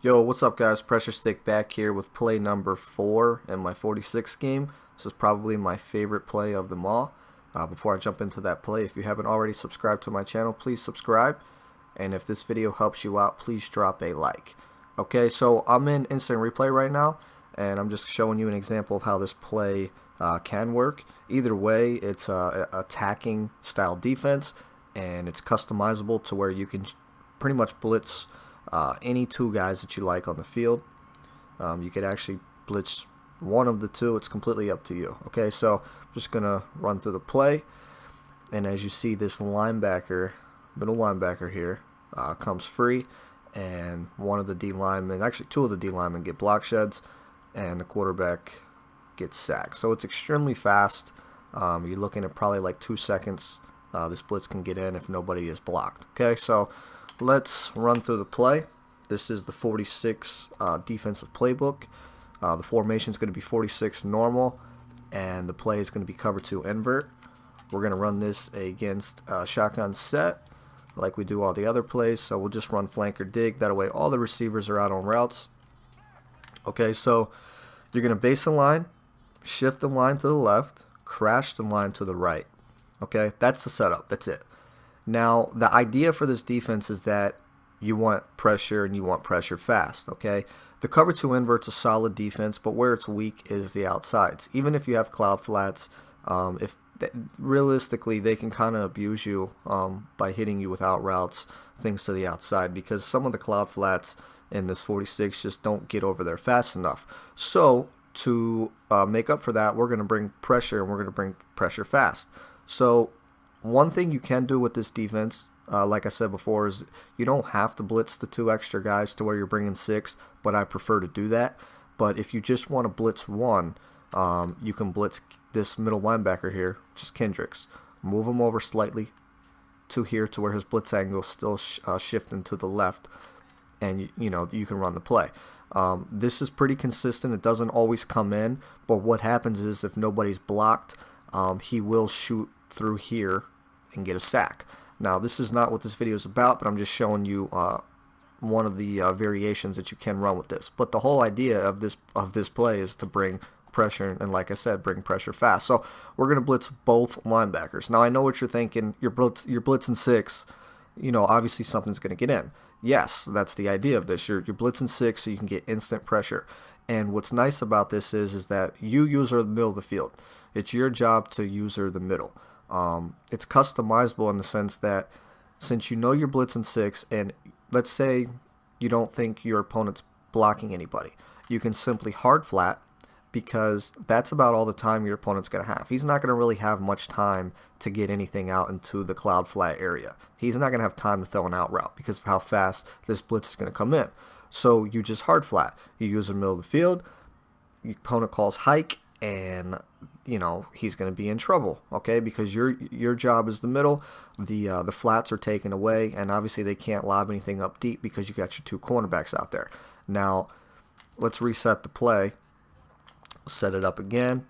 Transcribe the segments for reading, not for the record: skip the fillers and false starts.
Yo, what's up guys? Pressure Stick back here with play number 4 in my 46 game. This is probably my favorite play of them all. Before I jump into that play, if you haven't already subscribed to my channel, please subscribe. And if this video helps you out, please drop a like. Okay, so I'm in instant replay right now, and I'm just showing you an example of how this play can work. Either way, it's a attacking style defense, and it's customizable to where you can pretty much blitz any two guys that you like on the field. You could actually blitz one of the two. It's completely up to you. Okay, so I'm just gonna run through the play, and as you see, this linebacker, middle linebacker here, comes free, and one of the D linemen, actually two of the D linemen, get block sheds, and the quarterback gets sacked. So it's extremely fast. You're looking at probably like 2 seconds. This blitz can get in if nobody is blocked. Okay, so let's run through the play. This is the 46 defensive playbook. The formation is going to be 46 normal, and the play is going to be cover 2 invert. We're going to run this against shotgun set like we do all the other plays. So we'll just run flanker dig. That way all the receivers are out on routes. Okay, so you're going to base the line, shift the line to the left, crash the line to the right. Okay, that's the setup. That's it. Now, the idea for this defense is that you want pressure and you want pressure fast, okay? The cover 2 invert's a solid defense, but where it's weak is the outsides. Even if you have cloud flats, realistically, they can kind of abuse you by hitting you with out routes, things to the outside, because some of the cloud flats in this 46 just don't get over there fast enough. So, to make up for that, we're going to bring pressure, and we're going to bring pressure fast. So, one thing you can do with this defense, like I said before, is you don't have to blitz the 2 extra guys to where you're bringing 6, but I prefer to do that. But if you just want to blitz 1, you can blitz this middle linebacker here, which is Kendricks. Move him over slightly to here to where his blitz angle is still shifting to the left, and you know you can run the play. This is pretty consistent. It doesn't always come in, but what happens is if nobody's blocked, he will shoot through here and get a sack. Now, this is not what this video is about, but I'm just showing you one of the variations that you can run with this. But the whole idea of this play is to bring pressure, and like I said, bring pressure fast. So we're going to blitz both linebackers. Now, I know what you're thinking. You're blitzing 6. You know, obviously something's going to get in. Yes, that's the idea of this. You're blitzing 6 so you can get instant pressure. And what's nice about this is that you user the middle of the field. It's your job to user the middle. It's customizable in the sense that since you know you're blitzing 6, and let's say you don't think your opponent's blocking anybody, you can simply hard flat, because that's about all the time your opponent's going to have. He's not going to really have much time to get anything out into the cloud flat area. He's not going to have time to throw an out route because of how fast this blitz is going to come in. So you just hard flat. You use the middle of the field, your opponent calls hike, and you know he's going to be in trouble, okay? Because your job is the middle. The flats are taken away, and obviously they can't lob anything up deep because you got your 2 cornerbacks out there. Now let's reset the play. Set it up again.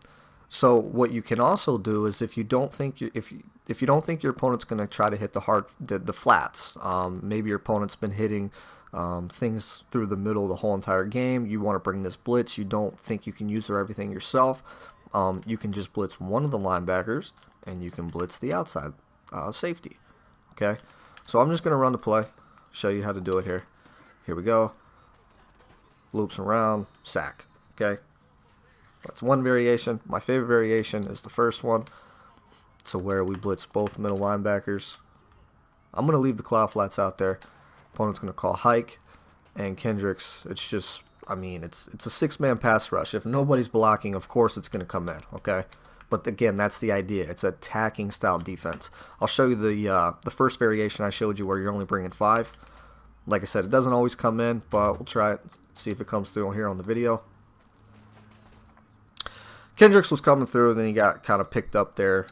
So what you can also do is if you don't think if you don't think your opponent's going to try to hit the flats, maybe your opponent's been hitting things through the middle the whole entire game. You want to bring this blitz. You don't think you can use everything yourself. You can just blitz one of the linebackers, and you can blitz the outside safety. Okay, so I'm just going to run the play, show you how to do it here. Here we go. Loops around, sack. Okay, that's one variation. My favorite variation is the first one, to where we blitz both middle linebackers. I'm going to leave the cloud flats out there. Opponent's going to call hike, and Kendricks, it's just, I mean, it's a 6-man pass rush. If nobody's blocking, of course it's going to come in, okay? But again, that's the idea. It's attacking style defense. I'll show you the first variation I showed you where you're only bringing 5. Like I said, it doesn't always come in, but we'll try it, see if it comes through here on the video. Kendricks was coming through, then he got kind of picked up there,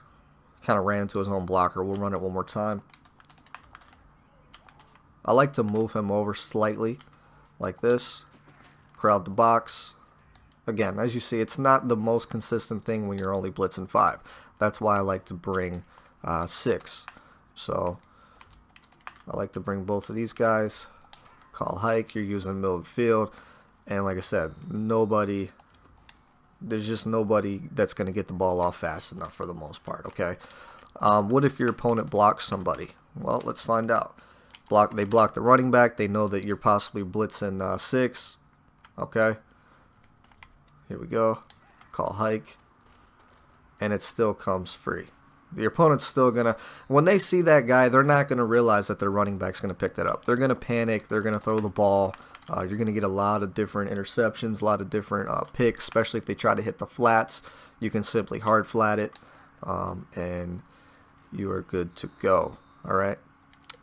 kind of ran into his own blocker. We'll run it one more time. I like to move him over slightly, like this. Crowd the box. Again, as you see, it's not the most consistent thing when you're only blitzing 5. That's why I like to bring 6. So I like to bring both of these guys. Call hike, you're using the middle of the field. And like I said, there's just nobody that's going to get the ball off fast enough for the most part, okay? What if your opponent blocks somebody? Well, let's find out. They block the running back. They know that you're possibly blitzing 6. Okay. Here we go. Call hike. And it still comes free. Your opponent's still going to, when they see that guy, they're not going to realize that their running back's going to pick that up. They're going to panic. They're going to throw the ball. You're going to get a lot of different interceptions, a lot of different picks, especially if they try to hit the flats. You can simply hard flat it, and you are good to go. All right.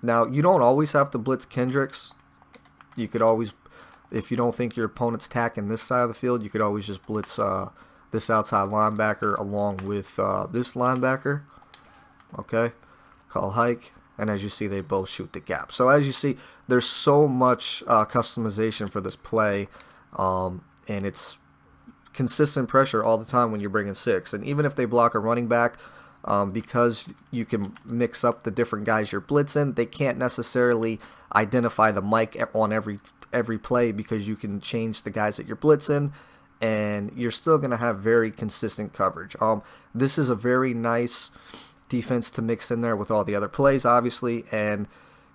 Now, you don't always have to blitz Kendricks. You could always, if you don't think your opponent's tacking this side of the field, you could always just blitz this outside linebacker along with this linebacker. Okay. Call hike. And as you see, they both shoot the gap. So as you see, there's so much customization for this play, and it's consistent pressure all the time when you're bringing 6. And even if they block a running back, because you can mix up the different guys you're blitzing, they can't necessarily identify the mic on every play because you can change the guys that you're blitzing, and you're still going to have very consistent coverage. This is a very nice defense to mix in there with all the other plays, obviously, and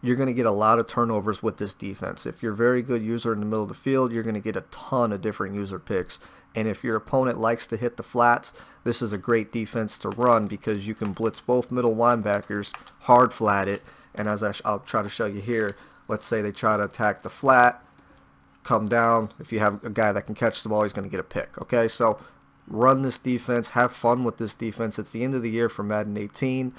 you're going to get a lot of turnovers with this defense. If you're a very good user in the middle of the field, you're going to get a ton of different user picks. And if your opponent likes to hit the flats, this is a great defense to run because you can blitz both middle linebackers, hard flat it, and as I'll try to show you here, let's say they try to attack the flat, come down. If you have a guy that can catch the ball, he's going to get a pick. Okay, so run this defense, have fun with this defense. It's the end of the year for Madden 18.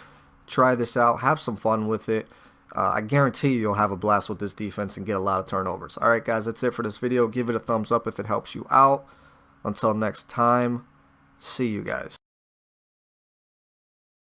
Try this out, have some fun with it. I guarantee you'll have a blast with this defense and get a lot of turnovers. Alright guys, that's it for this video. Give it a thumbs up if it helps you out. Until next time, see you guys.